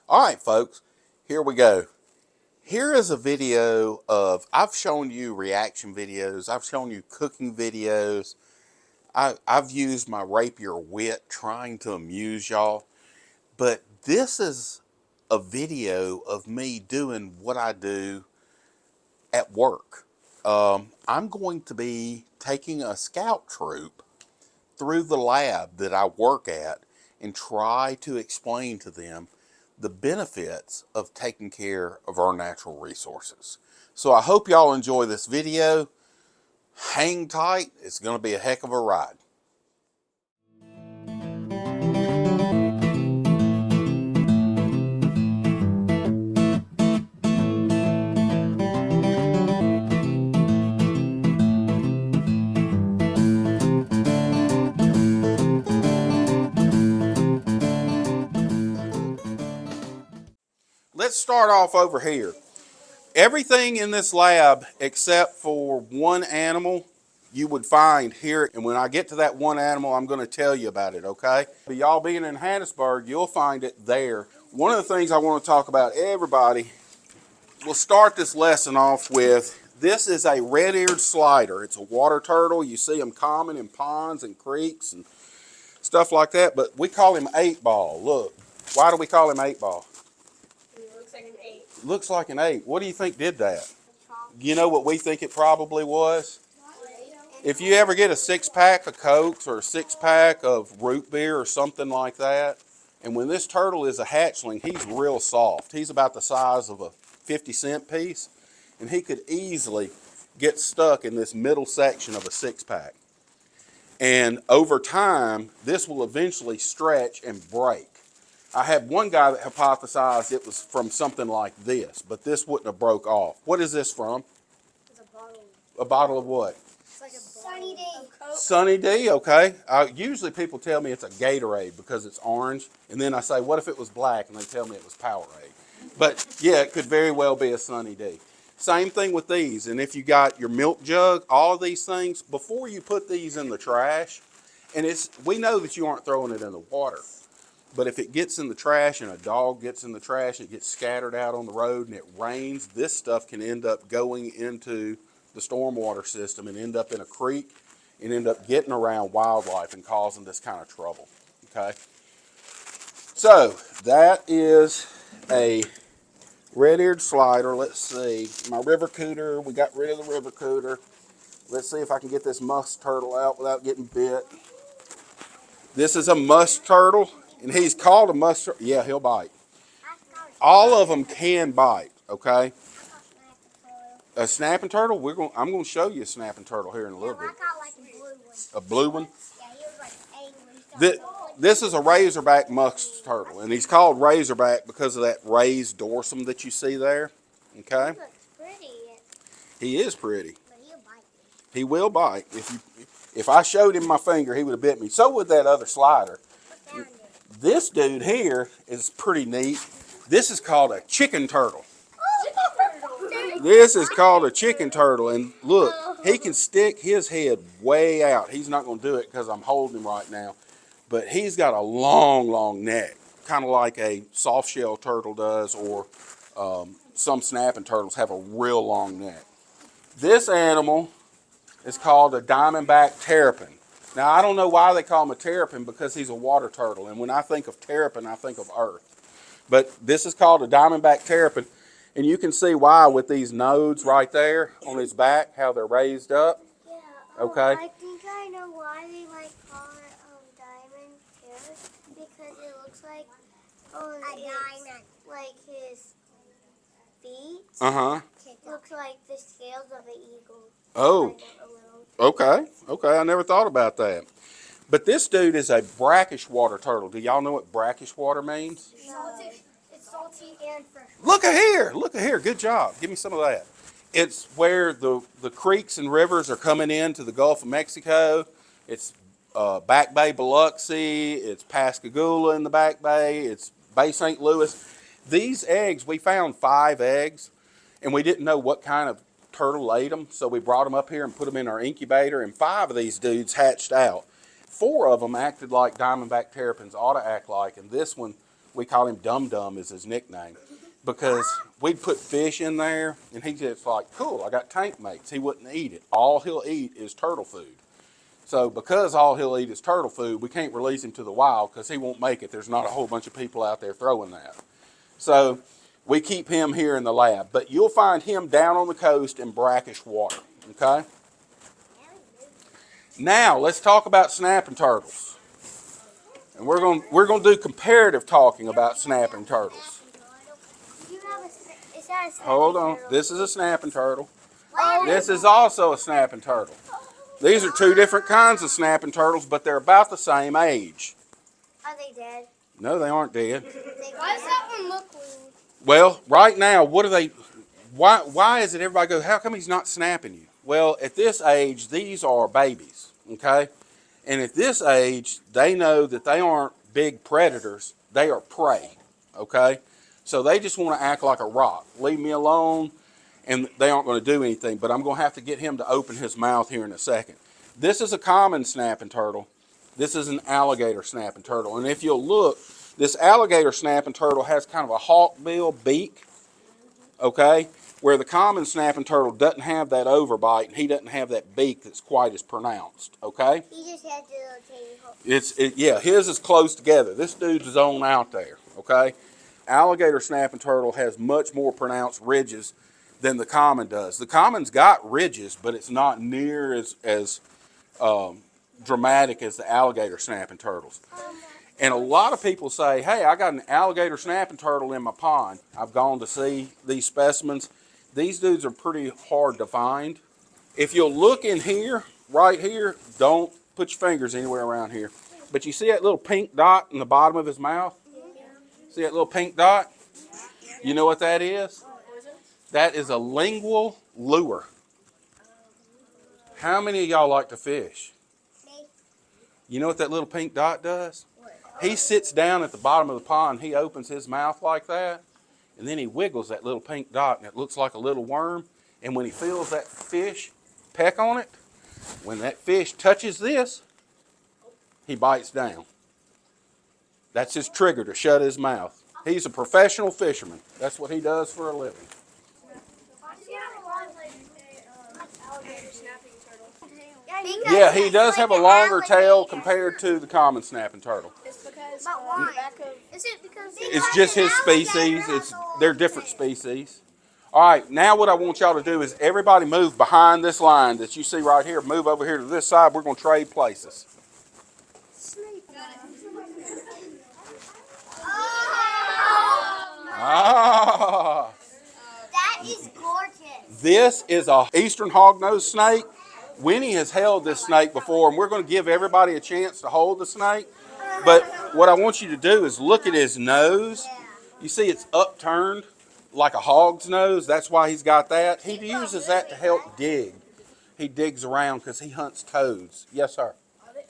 All right, folks, here we go. Here is a video of, I've shown you reaction videos, I've shown you cooking videos, I've used my rapier wit trying to amuse y'all, but this is a video of me doing what I do at work. I'm going to be taking a scout troop through the lab that I work at and try to explain to them the benefits of taking care of our natural resources. So I hope y'all enjoy this video. Hang tight, it's going to be a heck of a ride. Let's start off over here. Everything in this lab except for one animal you would find here. And when I get to that one animal, I'm going to tell you about it, okay? But y'all being in Hattiesburg, you'll find it there. One of the things I want to talk about, everybody, we'll start this lesson off with, this is a red-eared slider. It's a water turtle. You see them common in ponds and creeks and stuff like that, but we call him 8-ball. Look, why do we call him 8-ball? Looks like an 8. Looks like an 8. What do you think did that? You know what we think it probably was? If you ever get a 6-pack of Cokes or a 6-pack of root beer or something like that, and when this turtle is a hatchling, he's real soft. He's about the size of a 50-cent piece, and he could easily get stuck in this middle section of a 6-pack. And over time, this will eventually stretch and break. I had one guy that hypothesized it was from something like this, but this wouldn't have broke off. What is this from? It's a bottle. A bottle of what? It's like a Sunny D. Sunny D, okay. Usually people tell me it's a Gatorade because it's orange, and then I say, what if it was black? And they tell me it was Powerade. But yeah, it could very well be a Sunny D. Same thing with these, and if you got your milk jug, all these things, before you put these in the trash, and we know that you aren't throwing it in the water, but if it gets in the trash and a dog gets in the trash and it gets scattered out on the road and it rains, this stuff can end up going into the stormwater system and end up in a creek and end up getting around wildlife and causing this kind of trouble, okay? So that is a red-eared slider. Let's see, my river cooter, we got rid of the river cooter. Let's see if I can get this musk turtle out without getting bit. This is a musk turtle, and he's called a musk turtle. Yeah, he'll bite. All of them can bite, okay? A snapping turtle? I'm going to show you a snapping turtle here in a little bit. A blue one? This is a razorback musk turtle, and he's called razorback because of that raised dorsum that you see there. Okay? He looks pretty. He is pretty. But he'll bite me. He will bite. If I showed him my finger, he would have bit me. So would that other slider. This dude here is pretty neat. This is called a chicken turtle. This is called a chicken turtle, and look, he can stick his head way out. He's not going to do it because I'm holding him right now, but he's got a long, long neck, kind of like a soft-shell turtle does, or some snapping turtles have a real long neck. This animal is called a diamondback terrapin. Now, I don't know why they call him a terrapin because he's a water turtle, and when I think of terrapin, I think of earth. But this is called a diamondback terrapin. And you can see why with these nodes right there on his back, how they're raised up. Yeah. Okay. I think I know why they call it diamond terror, because it looks like a diamond. Like his feet. Looks like the scales of an eagle. Oh. Okay. Okay. I never thought about that. But this dude is a brackish water turtle. Do y'all know what brackish water means? Salty. It's salty and fresh. Look at here. Look at here. Good job. Give me some of that. It's where the creeks and rivers are coming into the Gulf of Mexico. It's Back Bay, Biloxi. It's Pascagoula in the Back Bay. It's Bay St. Louis. These eggs, we found 5 eggs, and we didn't know what kind of turtle laid them, so we brought them up here and put them in our incubator, and 5 of these dudes hatched out. 4 of them acted like diamondback terrapins ought to act like, and this one We call him Dum Dum is his nickname. Because we'd put fish in there, and he's just like, cool, I got tank mates. He wouldn't eat it. All he'll eat is turtle food. So because all he'll eat is turtle food, we can't release him to the wild because he won't make it. There's not a whole bunch of people out there throwing that. So we keep him here in the lab. But you'll find him down on the coast in brackish water, okay? Now, let's talk about snapping turtles. And we're going to do comparative talking about snapping turtles. Hold on. This is a snapping turtle. This is also a snapping turtle. These are two different kinds of snapping turtles, but they're about the same age. Are they dead? No, they aren't dead. Why does that one look weird? Well, right now, what are they... Why is it everybody goes, how come he's not snapping you? Well, at this age, these are babies, okay? And at this age, they know that they aren't big predators. They are prey, okay? So they just want to act like a rock. Leave me alone, and they aren't going to do anything. But I'm going to have to get him to open his mouth here in a second. This is a common snapping turtle. This is an alligator snapping turtle. And if you'll look, this alligator snapping turtle has kind of a hawkbill beak, okay? Where the common snapping turtle doesn't have that overbite, and he doesn't have that beak that's quite as pronounced, okay? He just has the little tiny hook. Yeah, his is close together. This dude's is on out there, okay? Alligator snapping turtle has much more pronounced ridges than the common does. The common's got ridges, but it's not near as dramatic as the alligator snapping turtles. And a lot of people say, hey, I got an alligator snapping turtle in my pond. I've gone to see these specimens. These dudes are pretty hard to find. If you'll look in here, right here, don't put your fingers anywhere around here. But you see that little pink dot in the bottom of his mouth? See that little pink dot? You know what that is? That is a lingual lure. How many of y'all like to fish? You know what that little pink dot does? He sits down at the bottom of the pond, he opens his mouth like that, and then he wiggles that little pink dot, and it looks like a little worm. And when he feels that fish peck on it, when that fish touches this, he bites down. That's his trigger to shut his mouth. He's a professional fisherman. That's what he does for a living. Yeah, he does have a longer tail compared to the common snapping turtle. But why? Is it because It's just his species. They're different species. All right, now what I want y'all to do is everybody move behind this line that you see right here. Move over here to this side. We're going to trade places. Ah. That is gorgeous. This is a eastern hognose snake. Winnie has held this snake before, and we're going to give everybody a chance to hold the snake. But what I want you to do is look at his nose. You see it's upturned like a hog's nose. That's why he's got that. He uses that to help dig. He digs around because he hunts toads. Yes, sir. Are they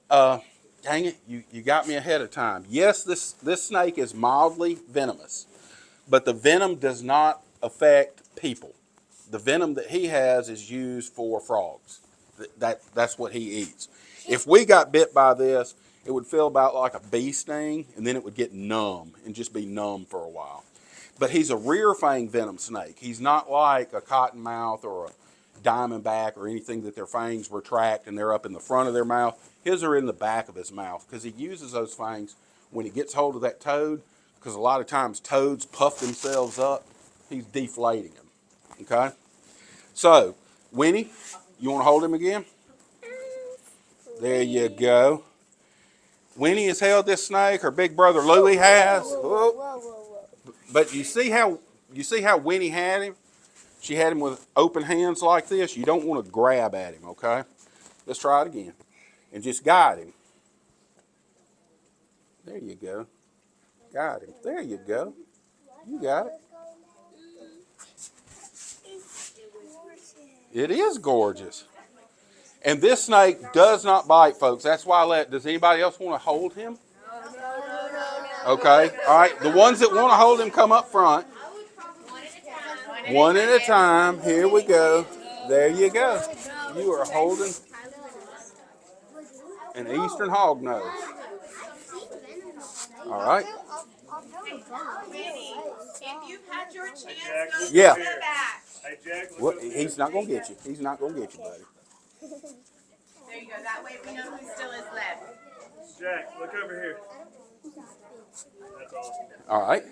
venomous? Dang it, you got me ahead of time. Yes, this snake is mildly venomous, but the venom does not affect people. The venom that he has is used for frogs. That's what he eats. If we got bit by this, it would feel about like a bee sting, and then it would get numb and just be numb for a while. But he's a rear fang venom snake. He's not like a cottonmouth or a diamondback or anything that their fangs retract and they're up in the front of their mouth. His are in the back of his mouth because he uses those fangs when he gets hold of that toad, because a lot of times toads puff themselves up. He's deflating them. Okay? So, Winnie, you want to hold him again? There you go. Winnie has held this snake. Her big brother Louie has. But you see how Winnie had him? She had him with open hands like this. You don't want to grab at him, okay? Let's try it again. And just guide him. There you go. Got him. There you go. You got it. It is gorgeous. And this snake does not bite, folks. That's why does anybody else want to hold him? Okay. All right. The ones that want to hold him, come up front. One at a time. Here we go. There you go. You are holding an eastern hognose. All right. Manny, if you've had your chance, go Yeah. to the back. Hey, Jack, look Well, over there. he's not gonna get you. He's not gonna get you, buddy. There you go. That way we know who still is left. Jack, look over here. That's awesome. All right.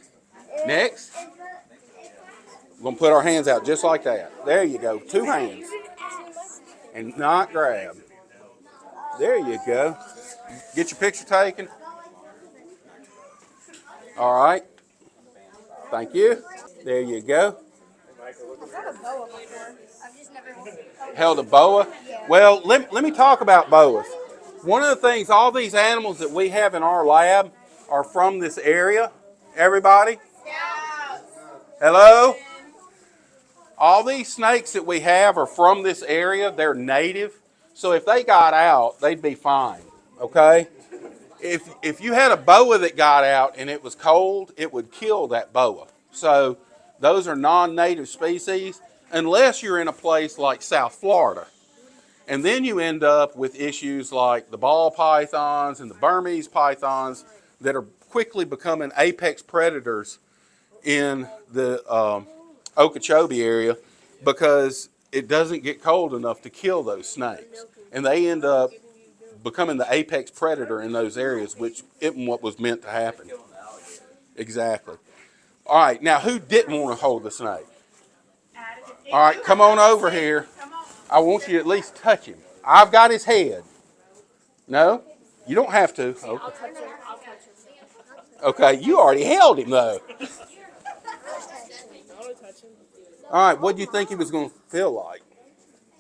Next, we're gonna put our hands out just like that. There you go. 2 hands, and not grab. There you go. Get your picture taken. All right. Thank you. There you go. Held a boa. Well, let me talk about boas. One of the things, all these animals that we have in our lab are from this area. Everybody? Hello? All these snakes that we have are from this area. They're native. So if they got out, they'd be fine. Okay? If you had a boa that got out and it was cold, it would kill that boa. So those are non-native species unless you're in a place like South Florida. And then you end up with issues like the ball pythons and the Burmese pythons that are quickly becoming apex predators in the Okeechobee area because it doesn't get cold enough to kill those snakes. And they end up becoming the apex predator in those areas, which isn't what was meant to happen. Exactly. All right, now who didn't want to hold the snake? All right, come on over here. I want you to at least touch him. I've got his head. No? You don't have to. Okay, okay, you already held him though. All right, what do you think he was going to feel like?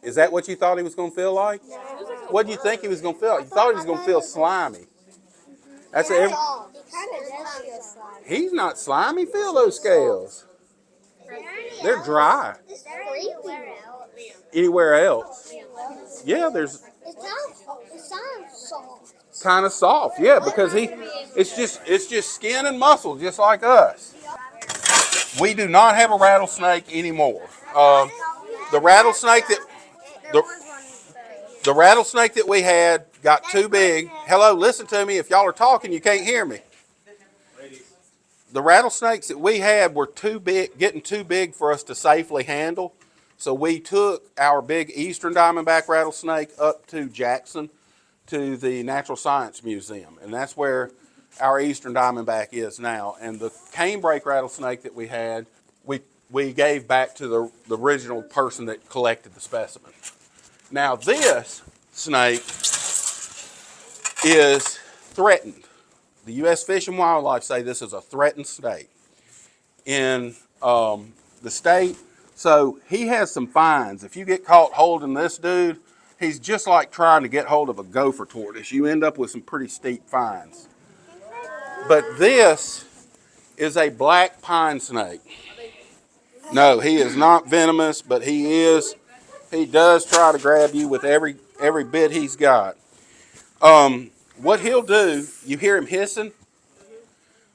Is that what you thought he was going to feel like? What do you think he was going to feel like? You thought he was going to feel slimy. That's He kind of does feel slimy. He's not slimy. Feel those scales. They're dry. Anywhere else? Yeah, there's It sounds soft. kind of soft. Yeah, because it's just skin and muscle, just like us. We do not have a rattlesnake anymore. The rattlesnake that the rattlesnake that we had got too big. Hello, listen to me. If y'all are talking, you can't hear me. The rattlesnakes that we had were too big, getting too big for us to safely handle. So we took our big eastern diamondback rattlesnake up to Jackson to the Natural Science Museum. And that's where our eastern diamondback is now. And the canebrake rattlesnake that we had, we gave back to the original person that collected the specimen. Now this snake is threatened. The U.S. Fish and Wildlife say this is a threatened snake in the state. So he has some fines. If you get caught holding this dude, he's just like trying to get hold of a gopher tortoise. You end up with some pretty steep fines. But this is a black pine snake. No, he is not venomous, but he does try to grab you with every bit he's got. What he'll do, you hear him hissing?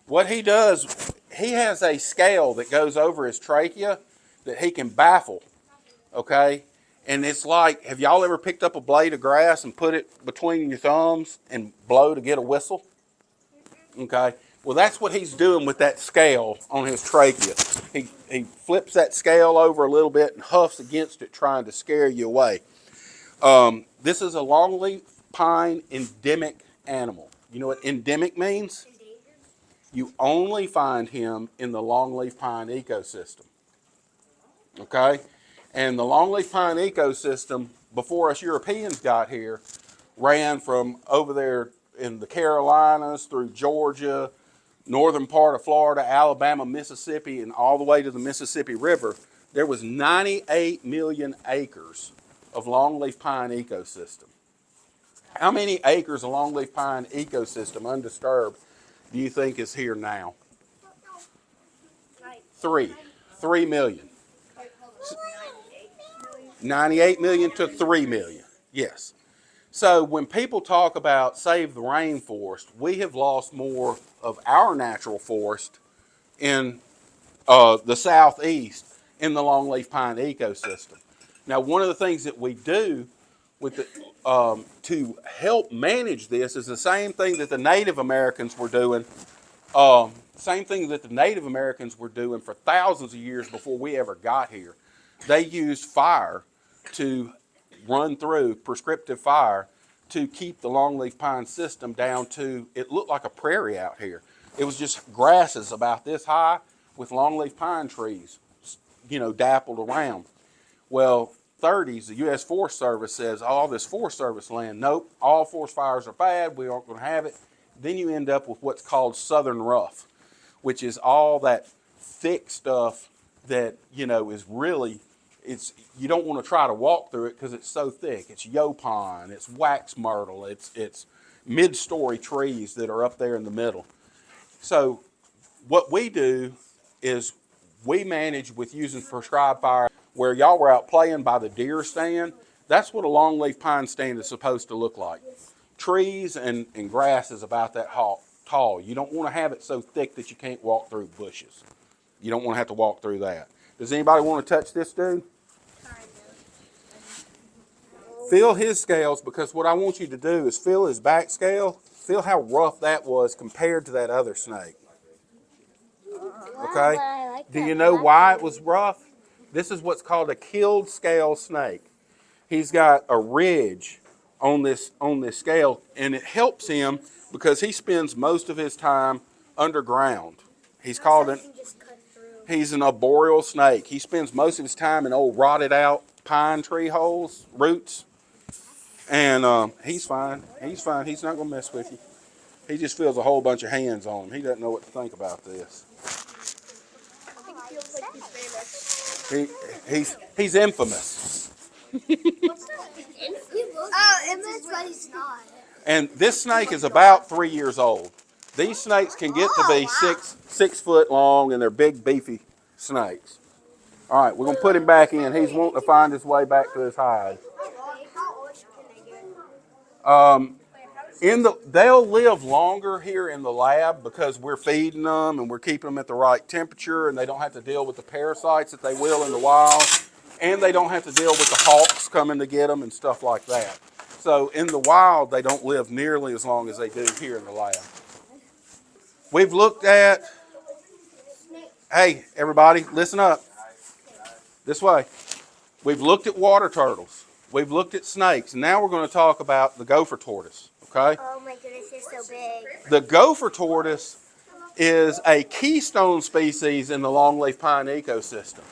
What he does, he has a scale that goes over his trachea that he can baffle, okay? And it's like, have y'all ever picked up a blade of grass and put it between your thumbs and blow to get a whistle? Okay, well that's what he's doing with that scale on his trachea. He flips that scale over a little bit and huffs against it trying to scare you away. This is a longleaf pine endemic animal. You know what endemic means? You only find him in the longleaf pine ecosystem. Okay? And the longleaf pine ecosystem, before us Europeans got here, ran from over there in the Carolinas through Georgia, northern part of Florida, Alabama, Mississippi, and all the way to the Mississippi River. There was 98 million acres of longleaf pine ecosystem. How many acres of longleaf pine ecosystem undisturbed do you think is here now? 3 million. 98 million to 3 million. Yes. So when people talk about save the rainforest, we have lost more of our natural forest in the southeast in the longleaf pine ecosystem. Now, one of the things that we do with to help manage this is the same thing that the Native Americans were doing Same thing that the Native Americans were doing for thousands of years before we ever got here. They used fire to run through, prescriptive fire, to keep the longleaf pine system down to, it looked like a prairie out here. It was just grasses about this high with longleaf pine trees, dappled around. Well, 30s, the U.S. Forest Service says all this Forest Service land, nope, all forest fires are bad, we aren't going to have it. Then you end up with what's called southern rough, which is all that thick stuff that, is really, you don't want to try to walk through it because it's so thick. It's yaupon, it's wax myrtle, it's mid-story trees that are up there in the middle. So what we do is we manage with using prescribed fire. Where y'all were out playing by the deer stand, that's what a longleaf pine stand is supposed to look like. Trees and grass is about that tall. You don't want to have it so thick that you can't walk through bushes. You don't want to have to walk through that. Does anybody want to touch this dude? Feel his scales, because what I want you to do is feel his back scale. Feel how rough that was compared to that other snake. Okay? Do you know why it was rough? This is what's called a killed scale snake. He's got a ridge on this scale, and it helps him because he spends most of his time underground. He's an arboreal snake. He spends most of his time in old rotted out pine tree holes, roots, and he's fine. He's fine. He's not going to mess with you. He just feels a whole bunch of hands on him. He doesn't know what to think about this. He's infamous. Infamous, but he's not. And this snake is about 3 years old. These snakes can get to be 6 foot long, and they're big, beefy snakes. All right, we're gonna put him back in. He's wanting to find his way back to his hide. They'll live longer here in the lab because we're feeding them and we're keeping them at the right temperature, and they don't have to deal with the parasites that they will in the wild, and they don't have to deal with the hawks coming to get them and stuff like that. So in the wild, they don't live nearly as long as they do here in the lab. We've looked at, hey, everybody, listen up. This way. We've looked at water turtles. We've looked at snakes. And now we're going to talk about the gopher tortoise. Okay? Oh my goodness, you're so big. The gopher tortoise is a keystone species in the longleaf pine ecosystem.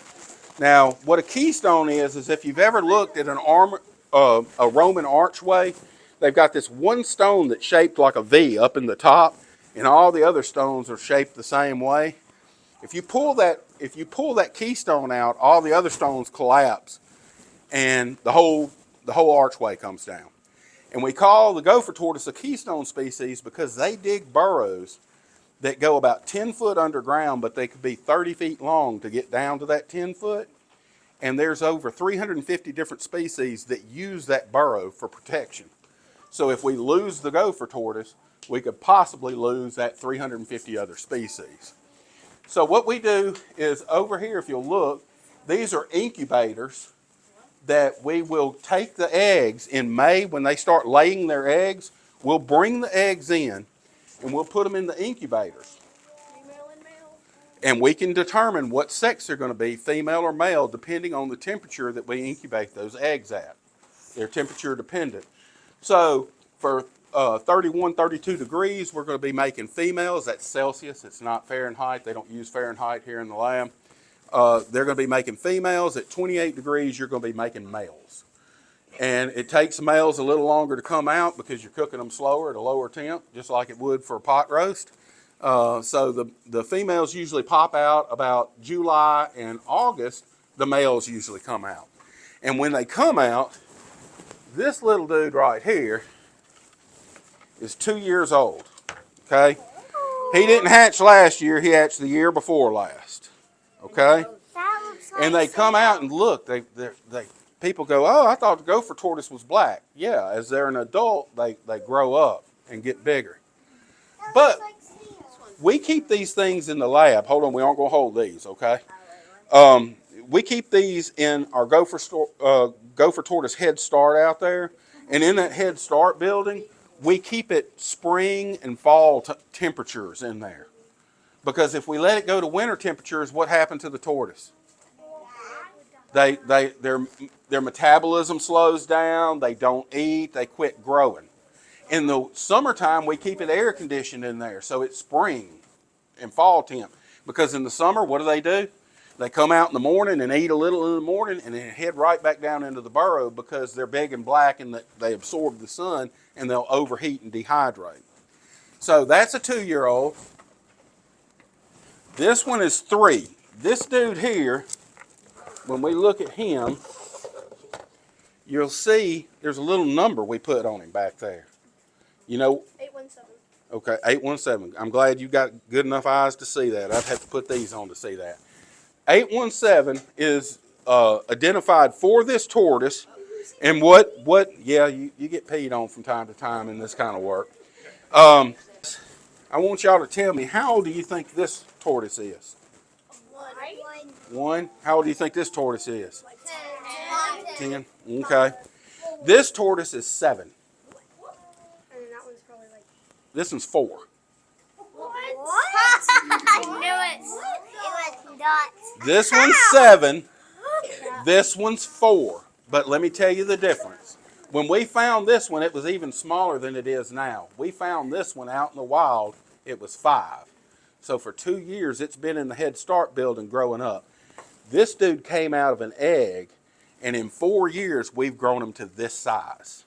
Now, what a keystone is if you've ever looked at a Roman archway, they've got this one stone that's shaped like a V up in the top, and all the other stones are shaped the same way. If you pull that keystone out, all the other stones collapse, and the whole archway comes down. And we call the gopher tortoise a keystone species because they dig burrows that go about 10 foot underground, but they could be 30 feet long to get down to that 10 foot. And there's over 350 different species that use that burrow for protection. So if we lose the gopher tortoise, we could possibly lose that 350 other species. So what we do is over here, if you'll look, these are incubators that we will take the eggs in May when they start laying their eggs. We'll bring the eggs in and we'll put them in the incubators. Female and male. And we can determine what sex they're going to be, female or male, depending on the temperature that we incubate those eggs at. They're temperature dependent. So for 31, 32 degrees, we're going to be making females. That's Celsius. It's not Fahrenheit. They don't use Fahrenheit here in the lab. They're going to be making females. At 28 degrees, you're going to be making males. And it takes males a little longer to come out because you're cooking them slower at a lower temp, just like it would for a pot roast. So the females usually pop out about July and August. The males usually come out. And when they come out, this little dude right here is 2 years old. Okay? He didn't hatch last year. He hatched the year before last. Okay? That looks like And they come out and look. People go, oh, I thought the gopher tortoise was black. Yeah, as they're an adult, they grow up and get bigger. But we keep these things in the lab. Hold on, we aren't going to hold these, okay? We keep these in our gopher tortoise head start out there. And in that head start building, we keep it spring and fall temperatures in there. Because if we let it go to winter temperatures, what happened to the tortoise? Their metabolism slows down. They don't eat. They quit growing. In the summertime, we keep it air conditioned in there, so it's spring and fall temp. Because in the summer, what do? They come out in the morning and eat a little in the morning and then head right back down into the burrow because they're big and black and they absorb the sun and they'll overheat and dehydrate. So that's a 2-year-old. This one is 3. This dude here, when we look at him, you'll see there's a little number we put on him back there. You know, 817. okay, 817. I'm glad you got good enough eyes to see that. I'd have to put these on to see that. 817 is identified for this tortoise, and yeah, you get peed on from time to time in this kind of work. I want y'all to tell me, how old do you think this tortoise is? 1. How old do you think this tortoise is? 10. Okay. This tortoise is 7. And that one's probably like... This one's 4. What? I knew it. It was nuts. This one's 7. This one's 4. But let me tell you the difference. When we found this one, it was even smaller than it is now. We found this one out in the wild. It was 5. So for 2 years, it's been in the Head Start building growing up. This dude came out of an egg, and in 4 years, we've grown him to this size.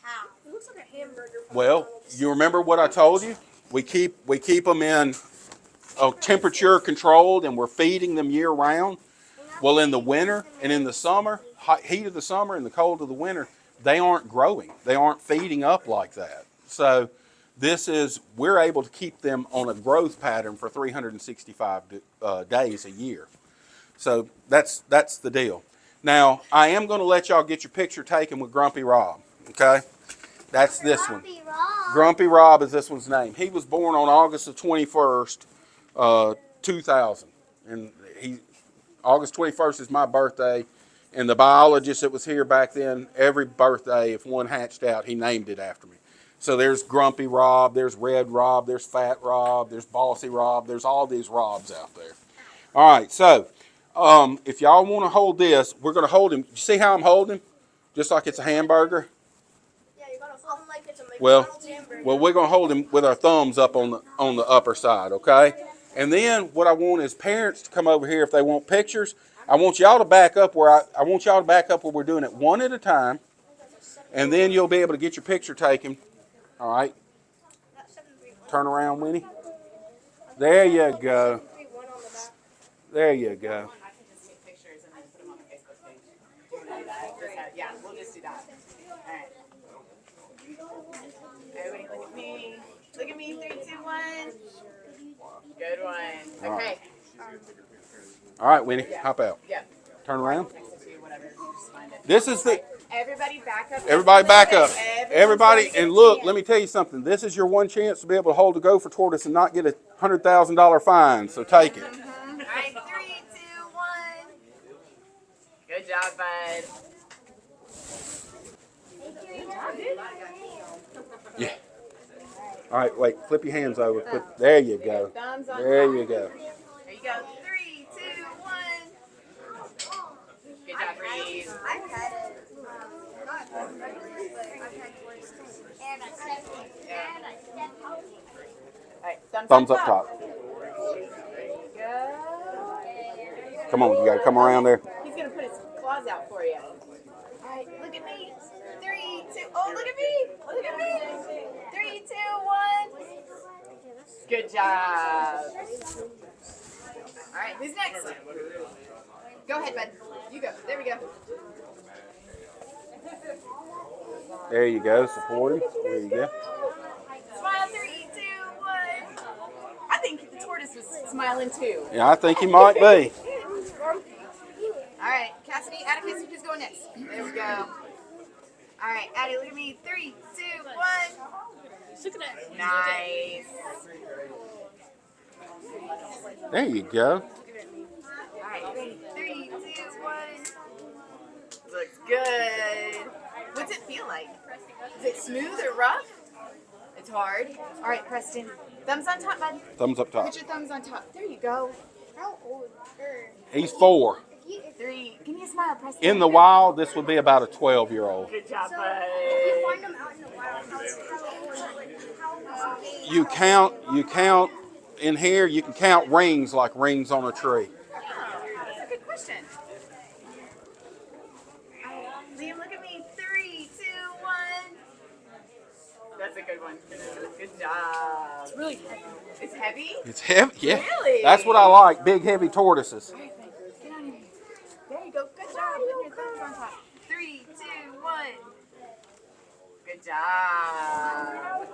How? It looks like a hamburger. Well, you remember what I told you? We keep them in temperature controlled, and we're feeding them year round. Well, in the winter and in the summer, hot heat of the summer and the cold of the winter, they aren't growing. They aren't feeding up like that. So we're able to keep them on a growth pattern for 365 days a year. So that's the deal. Now, I am going to let y'all get your picture taken with Grumpy Rob, okay? That's this one. Grumpy Rob is this one's name. He was born on August the 21st, 2000. And August 21st is my birthday. And the biologist that was here back then, every birthday, if one hatched out, he named it after me. So there's Grumpy Rob, there's Red Rob, there's Fat Rob, there's Bossy Rob, there's all these Robs out there. All right, so if y'all want to hold this, we're going to hold him. You see how I'm holding him? Just like it's a hamburger. Yeah, you're going to hold him like it's a Well, McDonald's hamburger. we're going to hold him with our thumbs up on the upper side, okay? And then what I want is parents to come over here if they want pictures. I want y'all to back up where we're doing it one at a time, and then you'll be able to get your picture taken. All right. Turn around, Winnie. There you go. There you go. I can just take pictures and then put them on the Facebook page. Do you want to do that? Yeah, we'll just do that. All right. Everybody look at me. Look at me. 3, 2, 1. Good one. Okay. All right, Winnie, hop out. Yeah. Turn around. Next to you, whatever. Just find it. This is the... Everybody back up. Everybody back up. Everybody, Everyone's and look, let me tell you something. This is your one chance to be able to hold a gopher tortoise and not get a $100,000 fine, so take it. All right, 3, 2, 1. Good job, bud. Yeah. All right, wait, flip your hands over. There you go. Thumbs on There top. you go. There you go. 3, 2, 1. Good job, Reese. I've had it. Not regularly, but I've had worse. And I stepped All right, Thumbs up top. There you go. Come on, you got to come around there. He's going to put his claws out for you. All right, look at me. 3, 2. Oh, look at me. Look at me. 3, 2, 1. Good job. All right, who's next? Go ahead, bud. You go. There we go. There you go. Support him. There you go. Smile. 3, 2, 1. I think the tortoise was smiling too. Yeah, I think he might be. All right, Cassidy, Atticus, who's going next? There we go. All right, Addie, look at me. 3, 2, 1. Look at that. Nice. There you go. All right, 3, 2, 1. Looks good. What's it feel like? Is it smooth or rough? It's hard. All right, Preston. Thumbs on top, bud. Thumbs up top. Put your thumbs on top. There you go. How old? He's 4. 3. Give me a smile, Preston. In the wild, this would be about a 12-year-old. Good job, So, bud. if you find them out in the wild, how You count in here, you can count rings like rings on a tree. That's a good question. Liam, look at me. 3, 2, 1. That's a good one. Good job. it's really heavy. It's heavy? It's heavy, yeah. Really? That's what I like, big, heavy tortoises. All right, get on in here. There you go. Good job. Put your thumbs on top. 3, 2, 1. Good job.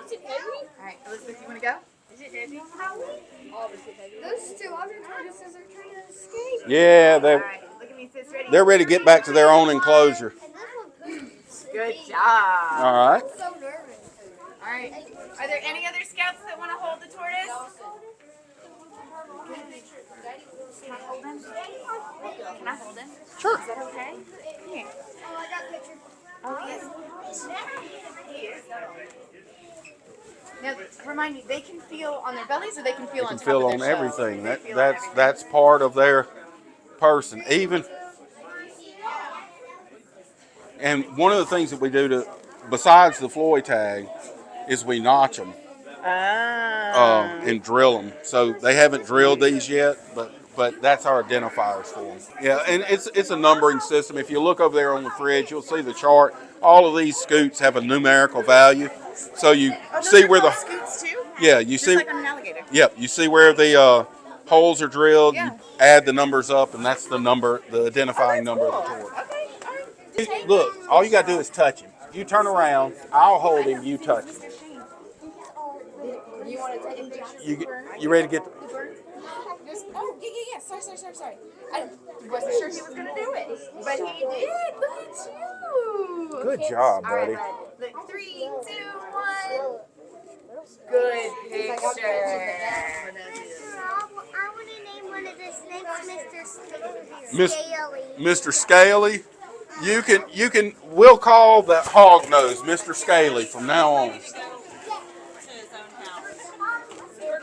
Is it heavy? All right, Elizabeth, you want to go? Is it heavy? Obviously heavy. Those two other tortoises are trying to escape. Yeah, All right, look at me, sis. Ready? they're ready to get back to their own enclosure. And this one poops. Good job. All right. I'm so nervous. All right. Are there any other scouts that want to hold the tortoise? Can I hold him? Can I hold him? Sure. Is that okay? Here. Oh, I got a picture. Oh, yes. He is. Now, remind me, they can feel on their bellies or they can feel on top Feel of on their shells? everything. They feel on That's everything. that's part of their person. Even and one of the things that we do to besides the Floyd tag is we notch them and drill them. So they haven't drilled these yet, but that's our identifiers for them. Yeah, and it's a numbering system. If you look over there on the fridge, you'll see the chart. All of these scoots have a numerical value, so you those see are where the called scoots too? yeah you Just see like on an alligator. yep you see where the holes are drilled. Yeah. You add the numbers up, and that's the number, the identifying number of the Cool. torque. Okay, all right. Look, all you got to do is touch him. You turn around, I'll hold him. You touch him. You want to take a picture? You ready to get? Oh, yeah. Sorry. I wasn't sure he was going to do it, but he did. Look at you. Good job, All right, buddy. bud. Look, 3, 2, 1. Good picture. I want to name one of the snakes Mr. Miss- Scaly. Mr. Scaly. We'll call that hog nose Mr. Scaly from now on.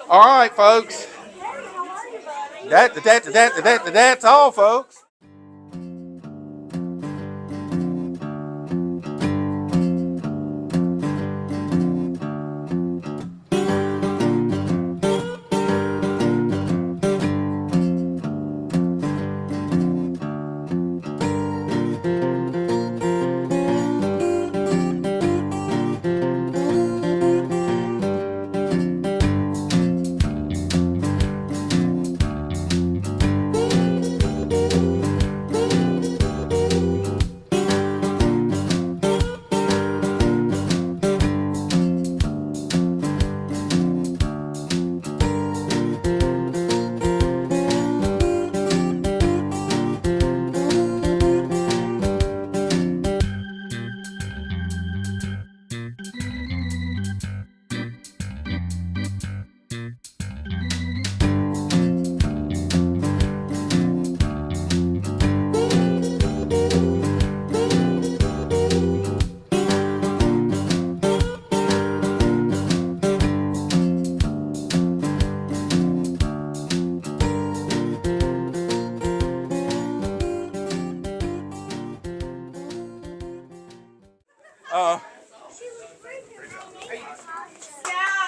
All right, folks. That's all, folks.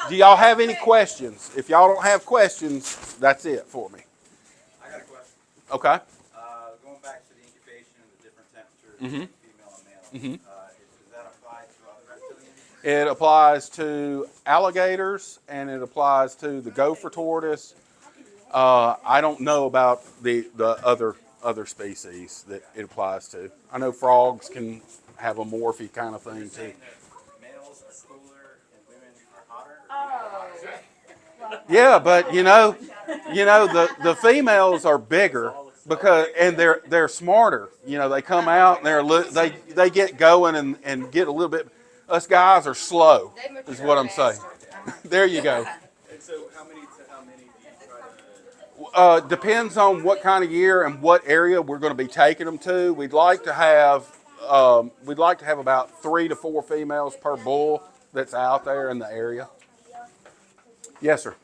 Do y'all have any questions? If y'all don't have questions, that's it for me. I got a question. Okay. Going back to the incubation and the different temperatures, female and male, does that apply to other reptilians? It applies to alligators and it applies to the gopher tortoise. I don't know about the other species that it applies to. I know frogs can have a morphy kind of thing too. Males are cooler and women are hotter? Yeah, but you know the females are bigger because and they're smarter. You know, they come out and they get going and get a little bit. Us guys are slow, is what I'm saying. There you go. And so how many to how many do you try to... Depends on what kind of year and what area we're going to be taking them to. We'd like to have about 3 to 4 females per bull that's out there in the area. Yes, sir.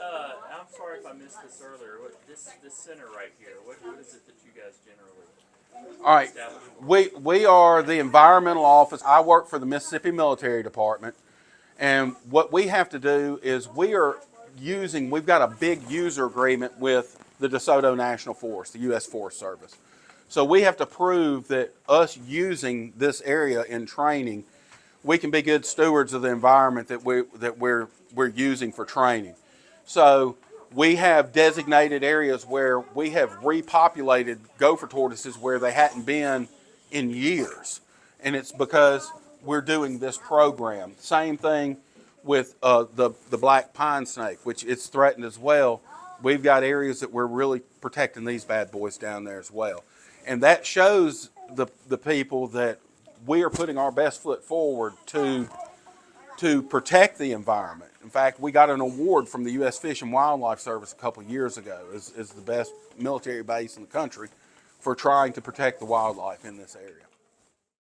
I'm sorry if I missed this earlier. This center right here, what is it that you guys generally All right. establish? We are the environmental office. I work for the Mississippi Military Department. And what we have to do is we've got a big user agreement with the DeSoto National Forest, the U.S. Forest Service. So we have to prove that us using this area in training, we can be good stewards of the environment that we're using for training. So we have designated areas where we have repopulated gopher tortoises where they hadn't been in years. And it's because we're doing this program. Same thing with the black pine snake, which it's threatened as well. We've got areas that we're really protecting these bad boys down there as well. And that shows the people that we are putting our best foot forward to protect the environment. In fact, we got an award from the U.S. Fish and Wildlife Service a couple of years ago as the best military base in the country for trying to protect the wildlife in this area.